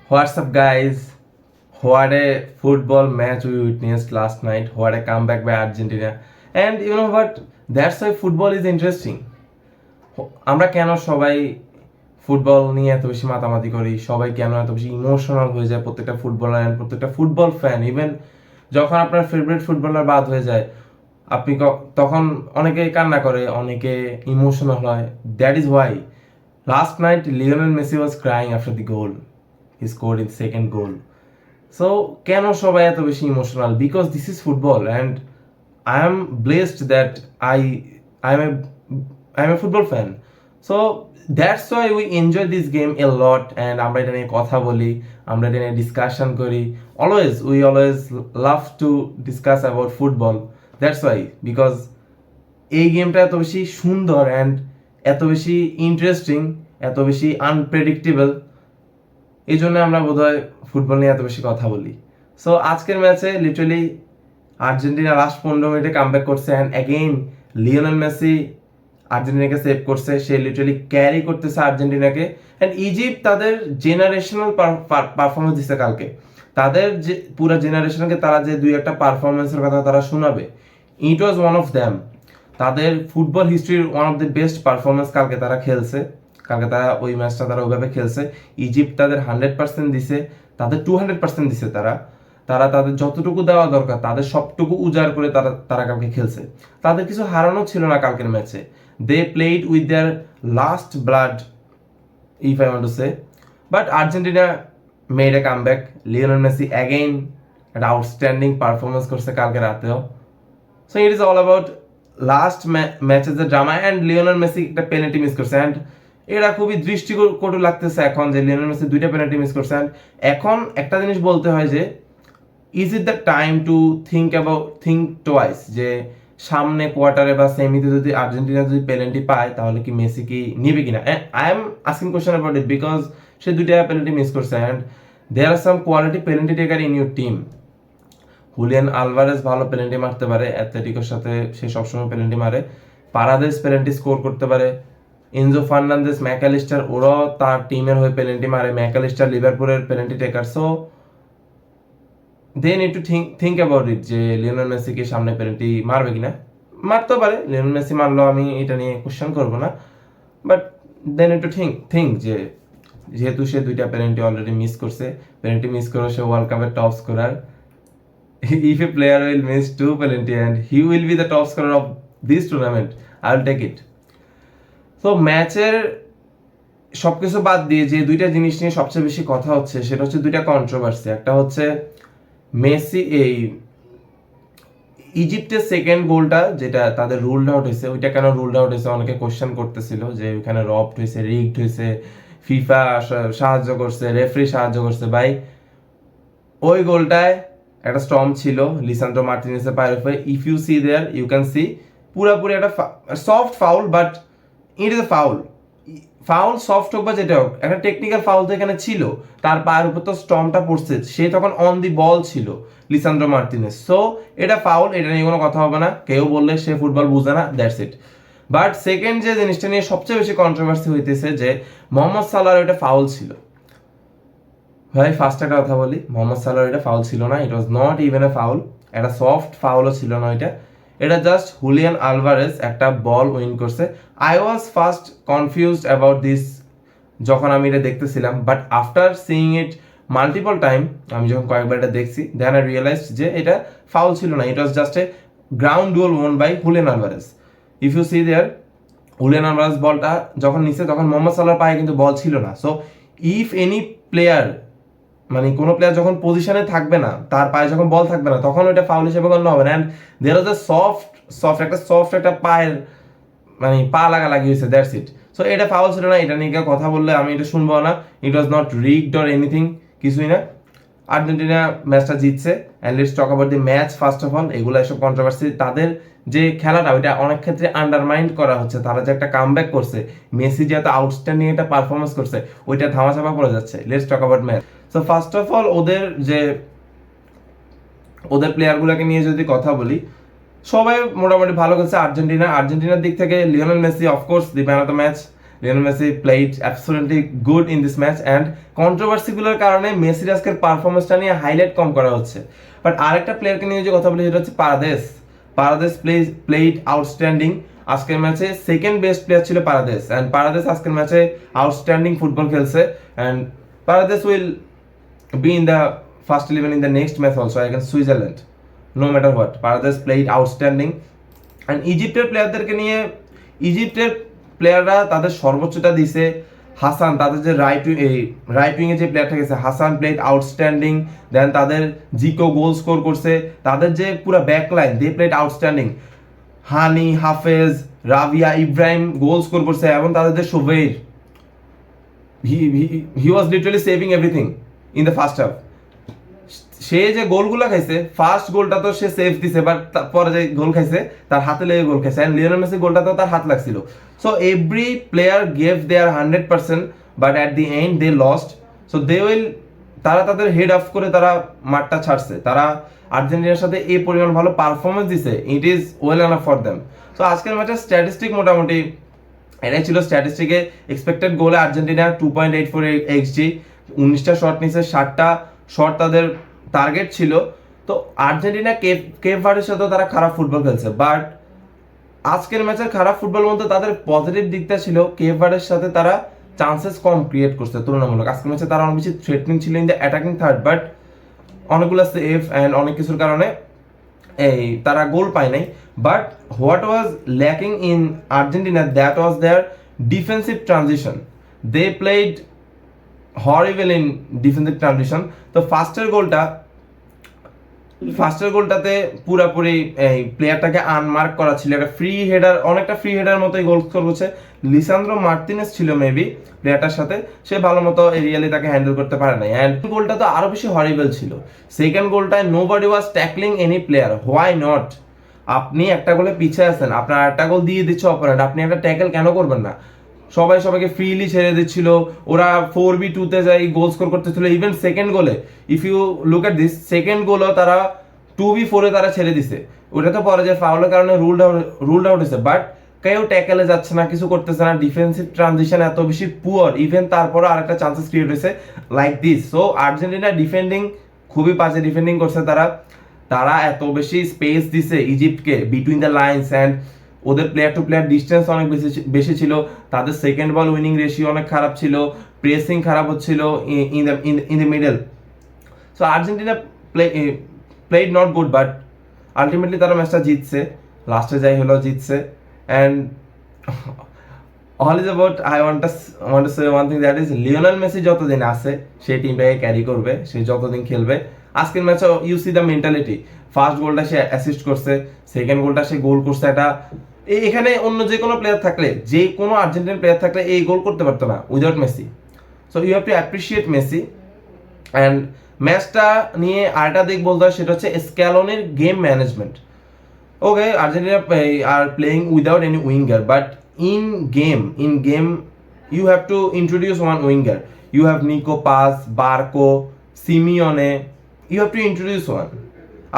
What's up, guys? What a football match we witnessed last night. What a comeback by Argentina. And you know what? That's why football is interesting. আমরা কেন সবাই football নিয়ে এত বেশি মাতামাতি করি, সবাই কেন এত বেশি ইমোশনাল হয়ে যায়, প্রত্যেকটা ফুটবলার অ্যান্ড প্রত্যেকটা ফুটবল ফ্যান। ইভেন যখন আপনার ফেভারিট ফুটবলার বাদ হয়ে যায়, আপনি তখন অনেকে কান্না করে, অনেকে ইমোশনাল হয়। That is Y last night Lionel Messi was crying after the goal he scored in second goal. So কেন সবাই এত বেশি emotional? Because this is football and I am blessed that I I M A I M A football fan. So that's why we enjoy this game A lot and আমরা এটা নিয়ে কথা বলি, আমরা এটা নিয়ে ডিসকাশন করি। We always love to discuss about football. That's why, because এই গেমটা এত বেশি সুন্দর অ্যান্ড এত বেশি ইন্টারেস্টিং, এত বেশি আনপ্রেডিক্টেবল, এই জন্য আমরা বোধহয় ফুটবল নিয়ে এত বেশি কথা বলি। সো আজকের ম্যাচে লিটারালি আর্জেন্টিনা লাস্ট 15 মিনিটে কামব্যাক করছে অ্যান্ড অ্যাগেইন লিওনেল মেসি আর্জেন্টিনাকে সেভ করছে। সে লিটারালি ক্যারি করতেছে আর্জেন্টিনাকে। অ্যান্ড ইজিপ্ট তাদের জেনারেশনাল পারফরমেন্স দিচ্ছে কালকে। তাদের যে পুরো জেনারেশনকে তারা যে দুই একটা পারফরমেন্সের কথা তারা শোনাবে, it was one of them. তাদের ফুটবল হিস্ট্রির one of the best performance কালকে তারা খেলছে। কালকে তারা ওই ম্যাচটা তারা ওইভাবে খেলছে। ইজিপ্ট তাদের 100% দিছে, তাদের 200% দিছে। তারা তারা তাদের যতটুকু দেওয়া দরকার তাদের সবটুকু উজাড় করে তারা তারা কালকে খেলছে। তাদের কিছু হারানো ছিল না কালকের ম্যাচে। They played with their last blood, if I want to say. But Argentina made a comeback. Lionel Messi again একটা আউটস্ট্যান্ডিং পারফরমেন্স করছে কালকে রাতেও। So it is all about last ম্যাচের যে ড্রামা। অ্যান্ড লিওনেল মেসি একটা পেনাল্টি মিস করছে and এটা খুবই দৃষ্টিকটু লাগতেছে এখন যে লিওনেল মেসি দুইটা পেনাল্টি মিস করছে। অ্যান্ড এখন একটা জিনিস বলতে হয় যে is it the time to think twice, যে সামনে কোয়ার্টারে বা সেমিতে যদি আর্জেন্টিনা যদি পেনাল্টি পায় তাহলে কি মেসি কি নিবে কিনা। I am asking question about it because সে দুইটা পেনাল্টি মিস করছে and there are some quality penalty taker in your team. Julian Alvarez ভালো পেনাল্টি মারতে পারে, অ্যাথলেটিকোর সাথে সে সবসময় পেনাল্টি মারে। পারাদেস পেনাল্টি স্কোর করতে পারে। এনজো ফার্নান্দেস, ম্যাকালিস্টার, ওরাও তার টিমের হয়ে পেনাল্টি মারে। ম্যাকালিস্টার লিভারপুলের penalty taker. So they need to think about it যে লিওনেল মেসি কি সামনে পেনাল্টি মারবে কিনা। মারতেও পারে, লিওনেল মেসি মারলো, আমি এটা নিয়ে কোশ্চেন করবো না। But they need to think যে যেহেতু সে দুইটা পেনাল্টি অলরেডি মিস করছে, পেনাল্টি মিস করে সে ওয়ার্ল্ড কাপের top scorer. if a player will miss 2 penalty and he will be the top scorer of this tournament, I'll take it. তো ম্যাচের সবকিছু বাদ দিয়ে যে দুইটা জিনিস নিয়ে সবচেয়ে বেশি কথা হচ্ছে সেটা হচ্ছে দুইটা কন্ট্রোভার্সি। একটা হচ্ছে মেসি এই ইজিপ্টের সেকেন্ড গোলটা যেটা তাদের রুলড আউট হয়েছে, ওইটা কেন রুলড আউট হয়েছে অনেকে কোশ্চেন করতেছিল যে ওইখানে রবড হয়েছে, রিগড হয়েছে, ফিফা সাহায্য করছে, রেফারি সাহায্য করছে। ভাই ওই গোলটায় একটা স্টর্ম ছিল লিসান্ড্রো মার্টিনেজের পায়ের উপরে। If you see there you can see পুরাপুরি একটা soft foul, but it is a foul soft হোক বা যেটা হোক, একটা টেকনিক্যাল ফাউল তো এখানে ছিল। তার পায়ের উপর তো স্টর্মটা পড়ছে, সে তখন অন দি বল ছিল লিসান্ড্রো মার্টিনেজ। সো এটা ফাউল, এটা নিয়ে কোনো কথা হবে না। কেউ বললে সে ফুটবল বুঝে না, দ্যাটস ইট। বাট সেকেন্ড যে জিনিসটা নিয়ে সবচেয়ে বেশি কন্ট্রোভার্সি হইতেছে যে মোহাম্মদ সালাহর এটা ফাউল ছিল। ভাই ফার্স্ট একটা কথা বলি, মোহাম্মদ সালাহর এটা ফাউল ছিল না। It was not even a foul, একটা সফট ফাউলও ছিল না এটা জাস্ট হুলিয়ান আলভারেজ একটা বল উইন করছে। I was first confused about this যখন আমি এটা দেখতেছিলাম, but after seeing it multiple time, আমি যখন কয়েকবার এটা দেখছি, দেন আই রিয়েলাইজ যে এটা ফাউল ছিল না। It was just a ground duel won by Julian Alvarez. If you see there, Julian Alvarez বলটা যখন নিচ্ছে তখন মোহাম্মদ সালাহর পায়ে কিন্তু বল ছিল না। সো ইফ এনি প্লেয়ার, মানে কোনো প্লেয়ার যখন পজিশনে থাকবে না, তার পায়ে যখন বল থাকবে না, তখন ওইটা ফাউল হিসেবে গণ্য হবে না। And there was a soft একটা পায়ের মানে পা লাগি হয়েছে, দ্যাটস ইট। সো এটা ফাউল ছিল না, এটা নিয়ে কথা বললে আমি এটা শুনবো না। It was not rigged or anything, কিছুই না। আর্জেন্টিনা ম্যাচটা জিতছে। And let's talk about the match first of all. এগুলো এসব কন্ট্রোভার্সি, তাদের যে খেলাটা ওইটা অনেক ক্ষেত্রে আন্ডারমাইন্ড করা হচ্ছে। তারা যে একটা কামব্যাক করছে, মেসি যে এত আউটস্ট্যান্ডিং একটা পারফরমেন্স করছে, ওইটা ধামাচাপা পড়ে যাচ্ছে। Let's talk about match. So first of all ওদের প্লেয়ারগুলোকে নিয়ে যদি কথা বলি, সবাই মোটামুটি ভালো খেলছে। আর্জেন্টিনার দিক থেকে Lionel Messi of course the man of the match. Lionel Messi played absolutely good in this match and কন্ট্রোভার্সিগুলোর কারণে মেসির আজকের পারফরমেন্সটা নিয়ে হাইলাইট কম করা হচ্ছে। বাট আরেকটা প্লেয়ারকে নিয়ে যে কথা বলি সেটা হচ্ছে পারাদেস প্লেড আউটস্ট্যান্ডিং। আজকের ম্যাচে সেকেন্ড বেস্ট প্লেয়ার ছিল পারাদেস, অ্যান্ড পারাদেস আজকের ম্যাচে আউটস্ট্যান্ডিং ফুটবল খেলছে, and Paredes will be in the first 11 in the next match also against Switzerland no matter what. Paredes played outstanding and ইজিপ্টের প্লেয়ারদেরকে নিয়ে ইজিপ্টের প্লেয়াররা তাদের সর্বোচ্চটা দিছে। হাসান তাদের যে রাইট উইং এ যে প্লেয়ারটা গেছে হাসান প্লেড আউটস্ট্যান্ডিং, দেন তাদের জিকো গোল স্কোর করছে, তাদের যে পুরো back line they played outstanding, Hani Hafez Rabia Ibrahim goal score করছে, এবং তাদের যে Subeir he was literally saving everything in the first half. সে যে গোলগুলো খাইছে, ফার্স্ট গোলটা তো সে সেভ দিছে, বাট পরে যে গোল খাইছে তার হাতে লেগে গোল খাইছে, এন্ড লিওনেল মেসি গোলটা তো তার হাত লাগছিল। So every player gave their 100%, but at the end they lost. So they will, তারা তাদের হেড অফ করে তারা মাঠটা ছাড়ছে, তারা আর্জেন্টিনার সাথে এই পরিমাণ ভালো পারফরমেন্স দিছে, it is well enough for them. So আজকের ম্যাচের স্ট্যাটিস্টিক মোটামুটি এটাই ছিল। স্ট্যাটিস্টিকে এক্সপেক্টেড গোলে আর্জেন্টিনা 2.84 XG, 19টা শট নিছে, 60টা শট তাদের টার্গেট ছিল। তো আর্জেন্টিনা কেপ ভার্ডের সাথেও তারা খারাপ ফুটবল খেলছে, বাট আজকের ম্যাচের খারাপ ফুটবল মধ্যে তাদের পজিটিভ দিকটা ছিল কেপ ভার্ডের সাথে তারা চান্সেস কম ক্রিয়েট করছে তুলনামূলক। আজকের ম্যাচে তারা অনেক বেশি থ্রেটনিং ছিল in the attacking third, but অনেকগুলো সেফ অ্যান্ড অনেক কিছুর কারণে তারা গোল পায় নাই। But what was lacking in Argentina, that was their defensive transition. They played horrible in defensive transition. তো ফার্স্টের গোলটাতে পুরাপুরি এই প্লেয়ারটাকে আনমার্ক করা ছিল, একটা ফ্রি হেডার, অনেকটা ফ্রি হেডার মতোই গোল স্কোর করছে। লিসান্দ্রো মার্তিনেস ছিল মেবি প্লেয়ারটার সাথে, সে ভালো মতো এরিয়ালি তাকে হ্যান্ডেল করতে পারে নাই, অ্যান্ড গোলটা তো আরো বেশি হরিবল ছিল। সেকেন্ড গোলটায় nobody was tackling any player, why not? আপনি একটা গোলে পিছিয়ে আছেন, আপনার একটা গোল দিয়ে দিচ্ছে অপোনেন্ট, আপনি একটা ট্যাকেল কেন করবেন না? সবাইকে ফ্রিলি ছেড়ে দিচ্ছিল, ওরা 4v2 যাই গোল স্কোর করতেছিল। ইভেন সেকেন্ড গোলে if you look at this, second গোলও তারা 2v4 তারা ছেড়ে দিছে। ওটা তো পরে যে ফাউলের কারণে রুলড আউট হয়েছে, বাট কেউ ট্যাকেলে যাচ্ছে না, কিছু করতেছে না, ডিফেন্সিভ ট্রানজিশন এত বেশি পুয়ার। ইভেন তারপরে আরেকটা চান্সেস ক্রিয়েট হয়েছে like this. So Argentina defending খুবই বাজে ডিফেন্ডিং করছে তারা এত বেশি স্পেস দিছে ইজিপ্টকে বিটুইন দ্য লাইনস, অ্যান্ড ওদের প্লেয়ার টু প্লেয়ার ডিস্টেন্স অনেক বেশি ছিল, তাদের সেকেন্ড বল উইনিং রেশিও অনেক খারাপ ছিল, প্রেসিং খারাপ হচ্ছিল in the middle. So Argentina played not good, but ultimately তারা ম্যাচটা জিতছে, লাস্টে যাই হলো জিতছে। And all is about I want to say one thing, that is Lionel Messi যতদিন আছে সেই টিমটাকে ক্যারি করবে, সে যতদিন খেলবে। আজকের ম্যাচে you see the mentality, first গোলটা সে অ্যাসিস্ট করছে, সেকেন্ড গোলটা সে গোল করছে। এটা এখানে অন্য যে কোনো প্লেয়ার থাকলে, যে কোনো আর্জেন্টিনান প্লেয়ার থাকলে এই গোল করতে পারতো না without Messi. So you have to appreciate Messi. And ম্যাচটা নিয়ে আরেকটা দিক বলতে হয়, সেটা হচ্ছে স্ক্যালোনির game management. Okay, Argentina are playing without any winger, but in game you have to introduce one winger. You have Nico Paz, Barco, Simeone, you have to introduce one.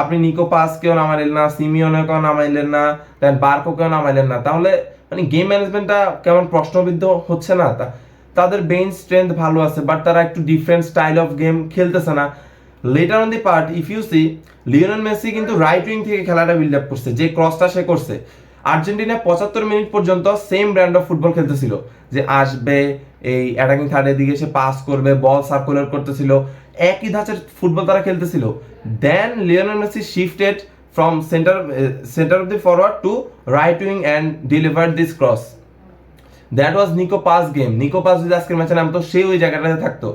আপনি নিকো পাস কেউ নামাইলেন না, Simeone কেউ নামাইলেন না, দেন Barco কেউ নামাইলেন না, তাহলে মানে game ম্যানেজমেন্টটা কেমন প্রশ্নবিদ্ধ হচ্ছে না? তাদের বেঞ্চ স্ট্রেংথ ভালো আছে, বাট তারা একটু ডিফারেন্ট স্টাইল অফ গেম খেলতেছে না। Later on the part if you see, Lionel Messi কিন্তু রাইট উইং থেকে খেলাটা বিল্ড আপ করছে, যে ক্রসটা সে করছে। আর্জেন্টিনা 75 মিনিট পর্যন্ত সেম ব্র্যান্ড অফ ফুটবল খেলতেছিল, যে আসবে এই অ্যাটাকিং থার্ডের দিকে সে পাস করবে, বল সার্কুলার করতেছিল, একই ধাঁচের ফুটবল তারা খেলতেছিল। Then Lionel Messi shifted from centre of the forward to right wing and delivered this cross. That was Nico Paz game. Nico Paz যদি আজকের ম্যাচে নামতো, সে ওই জায়গাটাতে থাকতো।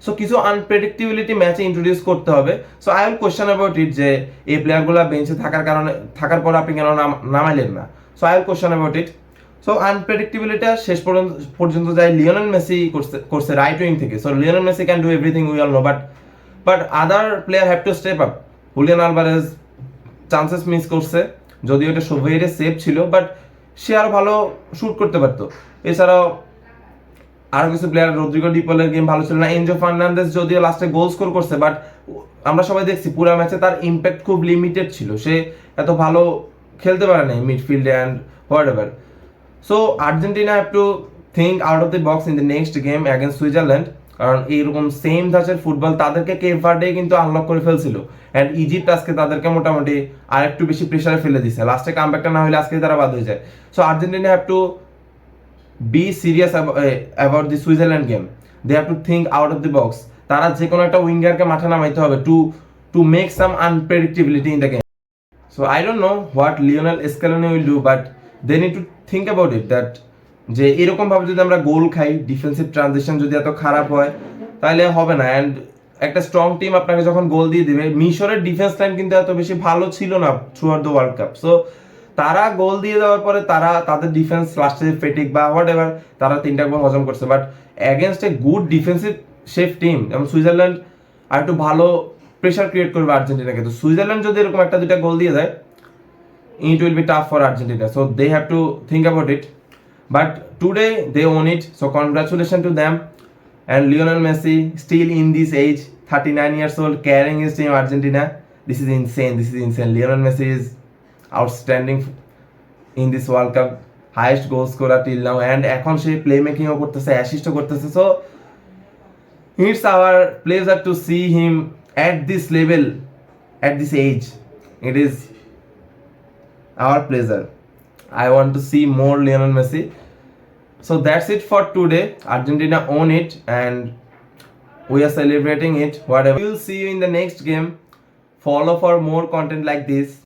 সো কিছু আনপ্রেডিক্টেবিলিটি ম্যাচে ইন্ট্রোডিউস করতে হবে। So I will question about it, যে এই প্লেয়ারগুলো বেঞ্চে থাকার পর আপনি কেন নামাইলেন না? So I will question about it. So আনপ্রেডিক্টেবিলিটিটা শেষ পর্যন্ত যাই লিওনেল মেসি করছে রাইট উইং থেকে। So Lionel Messi can do everything, we all know, but other player have to step up. Julian Alvarez chances miss করছে, যদিও এটা সোভিয়েটের save ছিল, বাট সে আরো ভালো শুট করতে পারতো। এছাড়াও আরো কিছু প্লেয়ার, রদ্রিগো ডিপলের গেম ভালো ছিল না। এনজো ফার্নান্দেজ যদিও লাস্টে গোল স্কোর করছে, বাট আমরা সবাই দেখছি পুরো ম্যাচে তার ইম্প্যাক্ট খুব লিমিটেড ছিল, সে এত ভালো খেলতে পারে নাই মিডফিল্ডে and whatever. So Argentina have to think out of the box in the next game against Switzerland, কারণ এইরকম সেম ধাঁচের ফুটবল তাদেরকে কেপ ভার্ডে কিন্তু আনলক করে ফেলছিল, অ্যান্ড ইজিপ্ট আজকে তাদেরকে মোটামুটি আর একটু বেশি প্রেশারে ফেলে দিছে, লাস্টে কামব্যাকটা না হলে আজকে তারা বাদ হয়ে যায়। So Argentina have to be serious about the Switzerland game, they have to think out of the box. তারা যে কোনো একটা উইঙ্গারকে মাঠে নামাইতে হবে to make some unpredictability in the game. So I don't know what Lionel Scaloni will do, but they need to think about it that যে এরকমভাবে যদি আমরা গোল খাই, ডিফেন্সিভ ট্রানজিশন যদি এত খারাপ হয় তাহলে হবে না। অ্যান্ড একটা স্ট্রং টিম আপনাকে যখন গোল দিয়ে দিবে, মিশরের ডিফেন্স লাইন কিন্তু এত বেশি ভালো ছিল না through out the world cup. So তারা গোল দিয়ে দেওয়ার পরে তাদের ডিফেন্স লাস্টে ফেটিক বা হোয়াট এভার তারা 3টা গোল হজম করছে, but against a good defensive chef team যেমন সুইজারল্যান্ড আর একটু ভালো প্রেশার ক্রিয়েট করবে আর্জেন্টিনাকে। তো সুইজারল্যান্ড যদি এরকম একটা দুইটা গোল দিয়ে দেয়, it will be tough for Argentina, so they have to think about it, but today they own it, so congratulations to them. And Lionel Messi still in this age, 39 years old, carrying his team Argentina. This is insane. Lionel Messi is outstanding in this World Cup, highest goal scorer till now, and এখন সে play making ও করতেছে, assist ও করতেছে। so it's our pleasure to see him at this level, at this age. It is our pleasure. I want to see more Lionel Messi. So that's it for today. Argentina own it and we are celebrating it. Whatever. We will see you in the next game. Follow for more content like this.